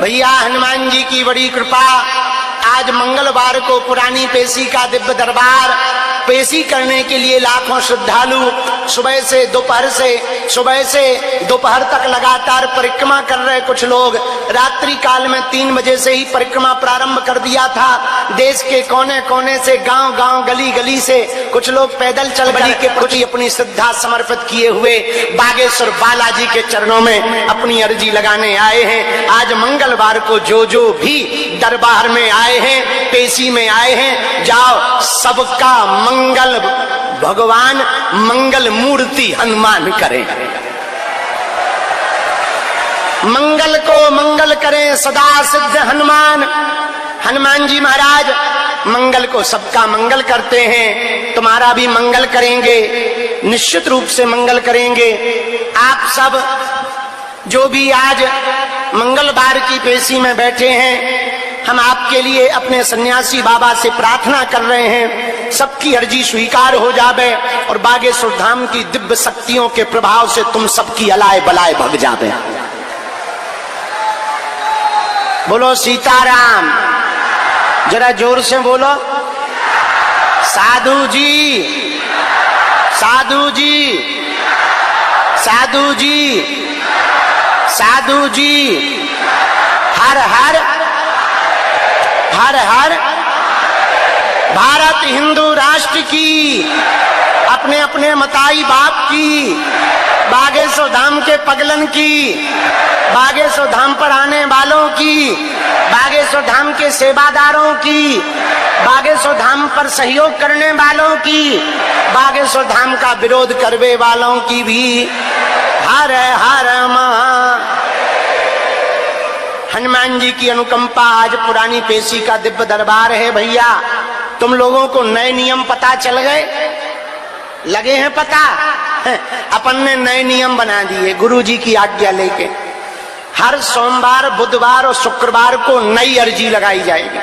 भैया हनुमान जी की बड़ी कृपा, आज मंगलवार को पुरानी पेशी का दिव्य दरबार पेशी करने के लिए लाखों श्रद्धालु सुबह से दोपहर तक लगातार परिक्रमा कर रहे। कुछ लोग रात्रि काल में 3 बजे से ही परिक्रमा प्रारंभ कर दिया था। देश के कोने कोने से, गांव गांव, गली गली से कुछ लोग पैदल चल बलि के प्रति अपनी श्रद्धा समर्पित किए हुए बागेश्वर बालाजी के चरणों में अपनी अर्जी लगाने आए हैं। आज मंगलवार को जो भी दरबार में आए हैं, पेशी में आए हैं, जाओ सबका मंगल भगवान मंगल मूर्ति हनुमान करें। मंगल को मंगल करें सदा सिद्ध हनुमान। हनुमान जी महाराज मंगल को सबका मंगल करते हैं, तुम्हारा भी मंगल करेंगे, निश्चित रूप से मंगल करेंगे। आप सब जो भी आज मंगलवार की पेशी में बैठे हैं, हम आपके लिए अपने सन्यासी बाबा से प्रार्थना कर रहे हैं, सबकी अर्जी स्वीकार हो जावे और बागेश्वर धाम की दिव्य शक्तियों के प्रभाव से तुम सबकी अलाय बलाय भग जावे। बोलो सीताराम, जरा जोर से बोलो। साधु जी, साधु जी, साधु जी, साधु जी, हर हर हर हर भारत हिंदू राष्ट्र की, अपने अपने मताई बाप की, बागेश्वर धाम के पगलन की, बागेश्वर धाम पर आने वालों की, बागेश्वर धाम के सेवादारों की, बागेश्वर धाम पर सहयोग करने वालों की, बागेश्वर धाम का विरोध करने वालों की भी हर हर महा। हनुमान जी की अनुकंपा, आज पुरानी पेशी का दिव्य दरबार है। भैया तुम लोगों को नए नियम पता चल गए, लगे हैं पता? अपन ने नए नियम बना दिए गुरु जी की आज्ञा लेके। हर सोमवार, बुधवार और शुक्रवार को नई अर्जी लगाई जाएगी।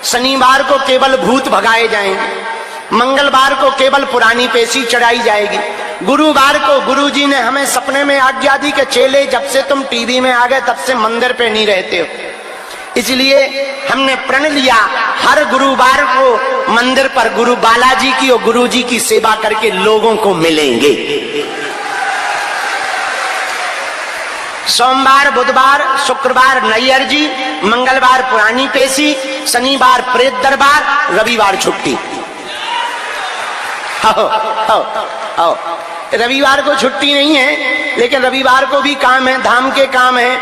शनिवार को केवल भूत भगाए जाएंगे, मंगलवार को केवल पुरानी पेशी चढ़ाई जाएगी। गुरुवार को गुरु जी ने हमें सपने में आज्ञा दी कि चेले जब से तुम टीवी में आ गए तब से मंदिर पे नहीं रहते हो, इसलिए हमने प्रण लिया हर गुरुवार को मंदिर पर गुरु बालाजी की और गुरु जी की सेवा करके लोगों को मिलेंगे। सोमवार, बुधवार, शुक्रवार नई अर्जी, मंगलवार पुरानी पेशी, शनिवार प्रेत दरबार, रविवार छुट्टी। आओ, रविवार को छुट्टी नहीं है, लेकिन रविवार को भी काम है, धाम के काम है।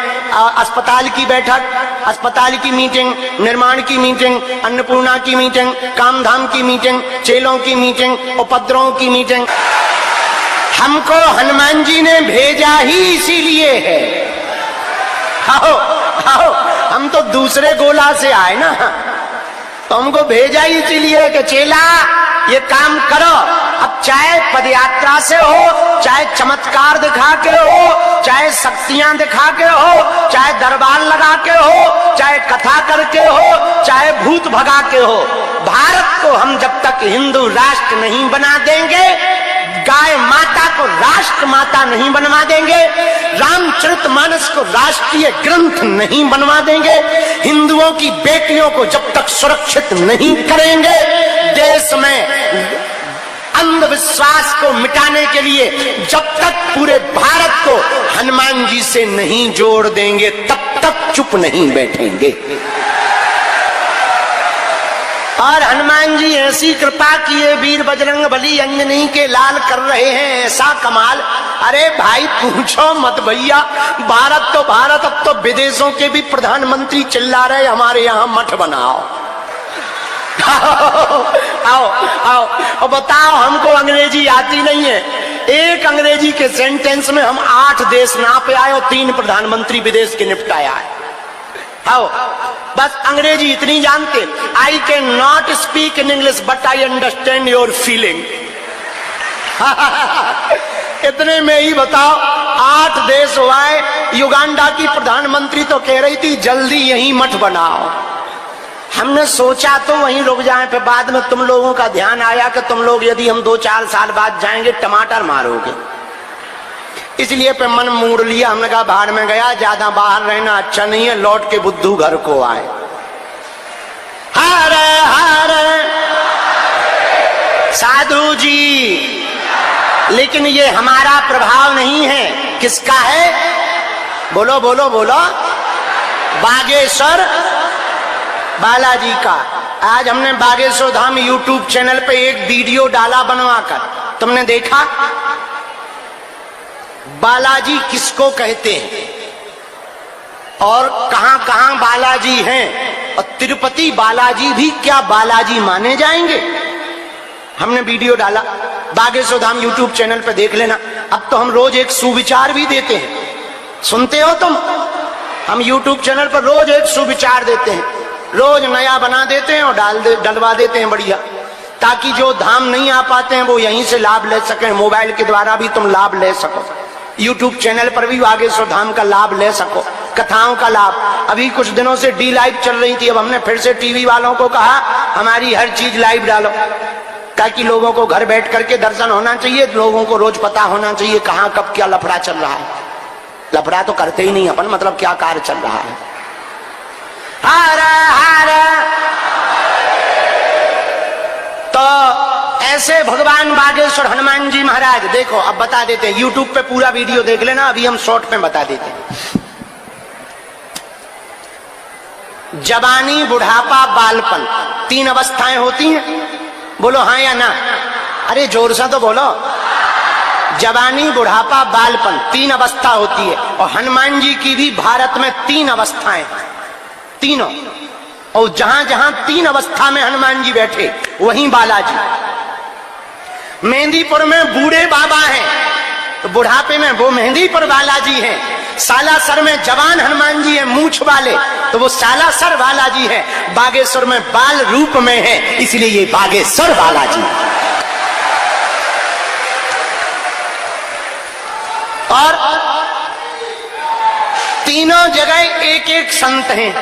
अस्पताल की बैठक, अस्पताल की मीटिंग, निर्माण की मीटिंग, अन्नपूर्णा की मीटिंग, कामधाम की मीटिंग, चेलों की मीटिंग, उपद्रवों की मीटिंग। हमको हनुमान जी ने भेजा ही इसीलिए है। आओ, हम तो दूसरे गोला से आए ना, तो हमको भेजा ही इसीलिए कि चेला ये काम करो। अब चाहे पदयात्रा से हो, चाहे चमत्कार दिखा के हो, चाहे शक्तियां दिखा के हो, चाहे दरबार लगा के हो, चाहे कथा करके हो, चाहे भूत भगा के हो, भारत को हम जब तक हिंदू राष्ट्र नहीं बना देंगे, गाय माता को राष्ट्र माता नहीं बनवा देंगे, रामचरितमानस को राष्ट्रीय ग्रंथ नहीं बनवा देंगे, हिंदुओं की बेटियों को जब तक सुरक्षित नहीं करेंगे, देश में अंधविश्वास को मिटाने के लिए जब तक पूरे भारत को हनुमान जी से नहीं जोड़ देंगे, तब तक चुप नहीं बैठेंगे। और हनुमान जी ऐसी कृपा किए, वीर बजरंग बली अंजनी के लाल कर रहे हैं ऐसा कमाल। अरे भाई पूछो मत भैया, भारत तो भारत, अब तो विदेशों के भी प्रधानमंत्री चिल्ला रहे हमारे यहाँ मठ बनाओ। आओ और बताओ, हमको अंग्रेजी आती नहीं है, एक अंग्रेजी के सेंटेंस में हम 8 देश नापे आए और 3 प्रधानमंत्री विदेश के निपटाया है। आओ, बस अंग्रेजी इतनी जानते, I can not speak in English but I understand your feeling. इतने में ही बताओ 8 देश हुआ है। युगांडा की प्रधानमंत्री तो कह रही थी जल्दी यही मठ बनाओ। हमने सोचा तो वहीं रुक जाए, फिर बाद में तुम लोगों का ध्यान आया कि तुम लोग यदि हम 2-4 साल बाद जाएंगे टमाटर मारोगे। इसलिए पे मन मूड लिया, हमने कहा बाहर में गया, ज्यादा बाहर रहना अच्छा नहीं है, लौट के बुद्धू घर को आए। हर हर साधु जी, लेकिन ये हमारा प्रभाव नहीं है, किसका है? बोलो बोलो बोलो, बागेश्वर बालाजी का। आज हमने बागेश्वर धाम यूट्यूब चैनल पे एक वीडियो डाला बनवाकर, तुमने देखा? बालाजी किसको कहते हैं और कहां कहां बालाजी हैं, और तिरुपति बालाजी भी क्या बालाजी माने जाएंगे? हमने वीडियो डाला, बागेश्वर धाम यूट्यूब चैनल पे देख लेना। अब तो हम रोज एक सुविचार भी देते हैं, सुनते हो तुम? हम यूट्यूब चैनल पर रोज एक सुविचार देते हैं, रोज नया बना देते हैं और डलवा देते हैं बढ़िया, ताकि जो धाम नहीं आ पाते हैं वो यहीं से लाभ ले सकें। मोबाइल के द्वारा भी तुम लाभ ले सको, यूट्यूब चैनल पर भी बागेश्वर धाम का लाभ ले सको, कथाओं का लाभ। अभी कुछ दिनों से डी लाइव चल रही थी, अब हमने फिर से टीवी वालों को कहा हमारी हर चीज लाइव डालो, ताकि लोगों को घर बैठ करके दर्शन होना चाहिए, लोगों को रोज पता होना चाहिए कहां कब क्या लफड़ा चल रहा है। लफड़ा तो करते ही नहीं अपन, मतलब क्या कार्य चल रहा है। हर हर, तो ऐसे भगवान बागेश्वर हनुमान जी महाराज, देखो अब बता देते हैं, यूट्यूब पे पूरा वीडियो देख लेना, अभी हम शॉर्ट में बता देते हैं। जवानी, बुढ़ापा, बालपन, 3 अवस्थाएं होती हैं, बोलो हाँ या ना? अरे जोर से तो बोलो। जवानी, बुढ़ापा, बालपन, 3 अवस्था होती है, और हनुमान जी की भी भारत में 3 अवस्थाएं, तीनों। और जहां जहां 3 अवस्था में हनुमान जी बैठे वहीं बालाजी। मेहंदीपुर में बूढ़े बाबा हैं, तो बुढ़ापे में वो मेहंदीपुर बालाजी हैं। सालासर में जवान हनुमान जी हैं मूछ वाले, तो वो सालासर बालाजी है। बागेश्वर में बाल रूप में है, इसलिए ये बागेश्वर बालाजी। और तीनों जगह एक एक संत हैं,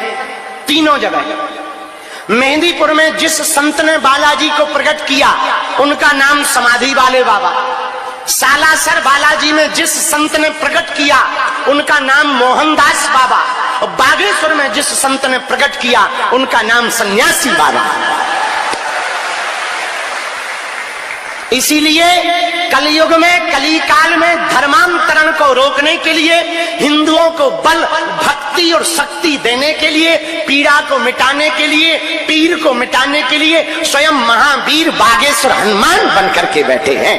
तीनों जगह। मेहंदीपुर में जिस संत ने बालाजी को प्रकट किया उनका नाम समाधि वाले बाबा। सालासर बालाजी में जिस संत ने प्रकट किया उनका नाम मोहनदास बाबा, और बागेश्वर में जिस संत ने प्रकट किया उनका नाम सन्यासी बाबा। इसीलिए कलयुग में, कली काल में धर्मांतरण को रोकने के लिए, हिंदुओं को बल, भक्ति और शक्ति देने के लिए, पीड़ा को मिटाने के लिए, पीर को मिटाने के लिए स्वयं महावीर बागेश्वर हनुमान बनकर के बैठे हैं।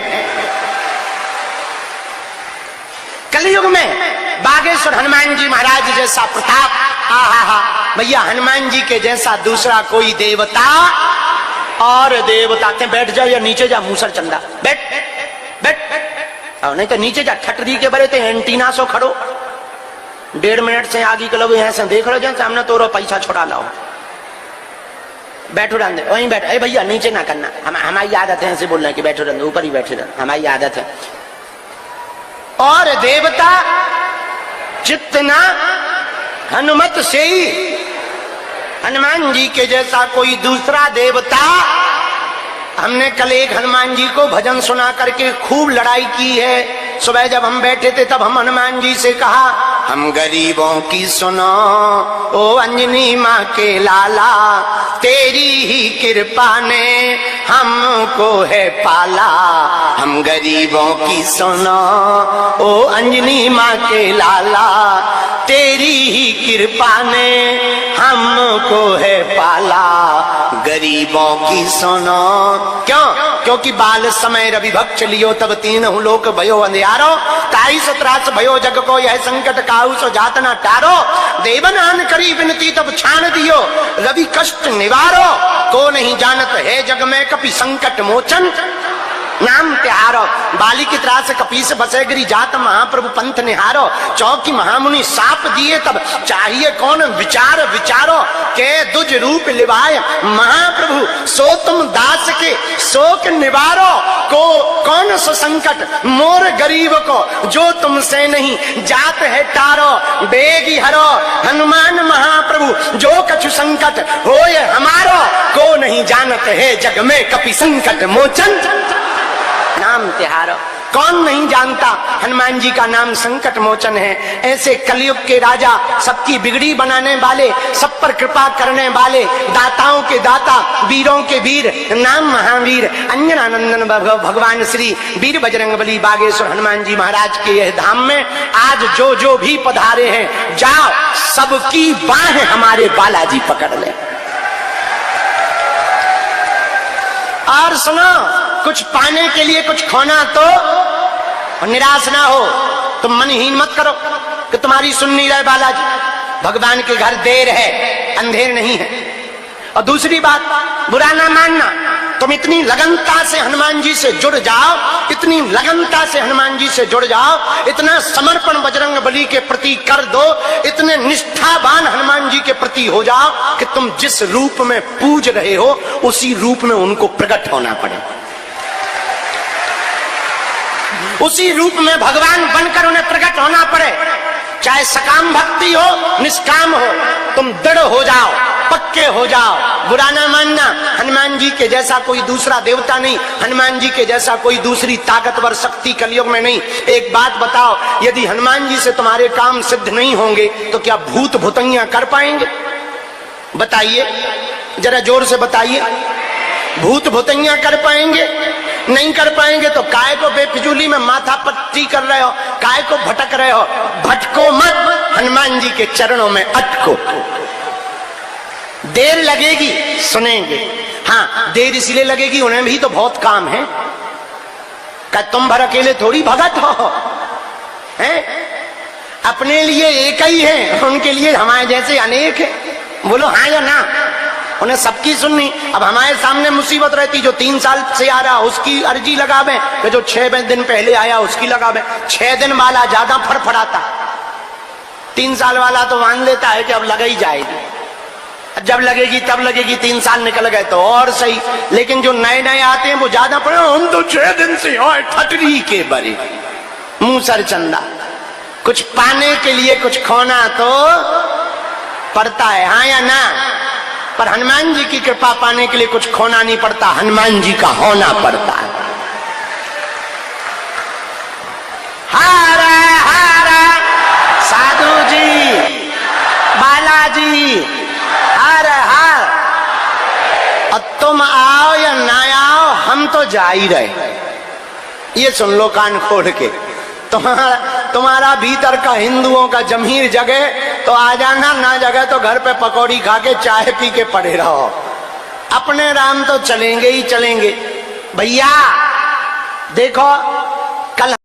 कलयुग में बागेश्वर हनुमान जी महाराज जैसा प्रताप, आहा भैया, हनुमान जी के जैसा दूसरा कोई देवता और देवता। बैठ जाओ या नीचे जा, मूसर चंदा, बैठ बैठ, और नहीं तो नीचे जा, ठटरी के बड़े थे एंटीना सो खड़ो, 1.5 मिनट से आगे के लोग यहाँ से देख लो, जैसे हमने तोरो पैसा छोड़ा लाओ, बैठो रहने दे, वहीं बैठ। अरे भैया नीचे ना करना, हमारी आदत है ऐसे बोलना कि बैठो रहने दो, ऊपर ही बैठे रहना, हमारी आदत है। और देवता जितना हनुमत से ही, हनुमान जी के जैसा कोई दूसरा देवता। हमने कल एक हनुमान जी को भजन सुना करके खूब लड़ाई की है। सुबह जब हम बैठे थे तब हम हनुमान जी से कहा, हम गरीबों की सुनो ओ अंजनी माँ के लाला, तेरी ही कृपा ने हमको है पाला। हम गरीबों की सुनो ओ अंजनी माँ के लाला, तेरी ही कृपा ने हमको है पाला। गरीबों की सुनो, क्यों? क्योंकि बाल समय रवि भक्त लियो, तब 3 लोक भयो अंधियारो, ताई सो त्रास भयो जग को, यह संकट काहू सो जात ना टारो। देवनान करी विनती तब छान दियो, रवि कष्ट निवारो, को नहीं जानत है जग में कपि संकट मोचन नाम त्यारो। बाली की त्रास कपीस बसेगिरी जात, महाप्रभु पंथ निहारो। चौकी महामुनि साप दिए तब चाहिए कौन विचार विचारो, के दुज रूप लिवाए महाप्रभु सो तुम दास के शोक निवारो। को कौन सो संकट मोर गरीब को, जो तुमसे नहीं जात है टारो। बेगी हरो हनुमान महाप्रभु, जो कछु संकट होए हमारो, को नहीं जानत है जग में कपि संकट मोचन नाम तिहारो। कौन नहीं जानता हनुमान जी का नाम संकट मोचन है। ऐसे कलयुग के राजा, सबकी बिगड़ी बनाने वाले, सब पर कृपा करने वाले, दाताओं के दाता, वीरों के वीर, नाम महावीर अंजनानंदन भगवान श्री वीर बजरंगबली बागेश्वर हनुमान जी महाराज के यह धाम में आज जो जो भी पधारे हैं, जाओ सबकी बाहें हमारे बालाजी पकड़ ले। और सुनो, कुछ पाने के लिए कुछ खोना तो और निराश ना हो, तुम मनहीन मत करो कि तुम्हारी सुन नहीं रहे बालाजी। भगवान के घर देर है, अंधेर नहीं है। और दूसरी बात, बुरा ना मानना, तुम इतनी लगनता से हनुमान जी से जुड़ जाओ, इतनी लगनता से हनुमान जी से जुड़ जाओ, इतना समर्पण बजरंगबली के प्रति कर दो, इतने निष्ठावान हनुमान जी के प्रति हो जाओ कि तुम जिस रूप में पूज रहे हो उसी रूप में उनको प्रकट होना पड़े, उसी रूप में भगवान बनकर उन्हें प्रकट होना पड़े। चाहे सकाम भक्ति हो निष्काम हो, तुम दृढ़ हो जाओ, पक्के हो जाओ। बुरा ना मानना, हनुमान जी के जैसा कोई दूसरा देवता नहीं, हनुमान जी के जैसा कोई दूसरी ताकतवर शक्ति कलयुग में नहीं। एक बात बताओ, यदि हनुमान जी से तुम्हारे काम सिद्ध नहीं होंगे तो क्या भूत भूतैया कर पाएंगे? बताइए, जरा जोर से बताइए, भूत भूतैया कर पाएंगे? नहीं कर पाएंगे। तो काय को बेफिजूली में माथा पट्टी कर रहे हो, काय को भटक रहे हो? भटको मत, हनुमान जी के चरणों में अटको। देर लगेगी, सुनेंगे। हाँ, देर इसलिए लगेगी, उन्हें भी तो बहुत काम है। क्या तुम भर अकेले थोड़ी भगत हो? हैं? अपने लिए एक ही है, उनके लिए हमारे जैसे अनेक है। बोलो हाँ या ना? उन्हें सबकी सुननी। अब हमारे सामने मुसीबत रहती, जो 3 साल से आ रहा उसकी अर्जी लगावे, तो जो 6 दिन पहले आया उसकी लगावे। 6 दिन वाला ज्यादा फड़फड़ाता, 3 साल वाला तो मान लेता है कि अब लग ही जाएगी, जब लगेगी तब लगेगी। 3 साल निकल गए तो और सही, लेकिन जो नए नए आते हैं वो ज्यादा पड़े, हम तो 6 दिन से और ठटरी के बरे मुंह सर चंदा। कुछ पाने के लिए कुछ खोना तो पड़ता है, हाँ या ना? पर हनुमान जी की कृपा पाने के लिए कुछ खोना नहीं पड़ता, हनुमान जी का होना पड़ता है। हारा हारा साधु जी, बालाजी, हर हर। और तुम आओ या ना आओ, हम तो जा ही रहे। ये सुन लो कान खोल के, तुम्हारा भीतर का हिंदुओं का जमीर जगे तो आ जाना, ना जगे तो घर पे पकौड़ी खा के चाय पी के पड़े रहो। अपने राम तो चलेंगे ही चलेंगे। भैया देखो, कल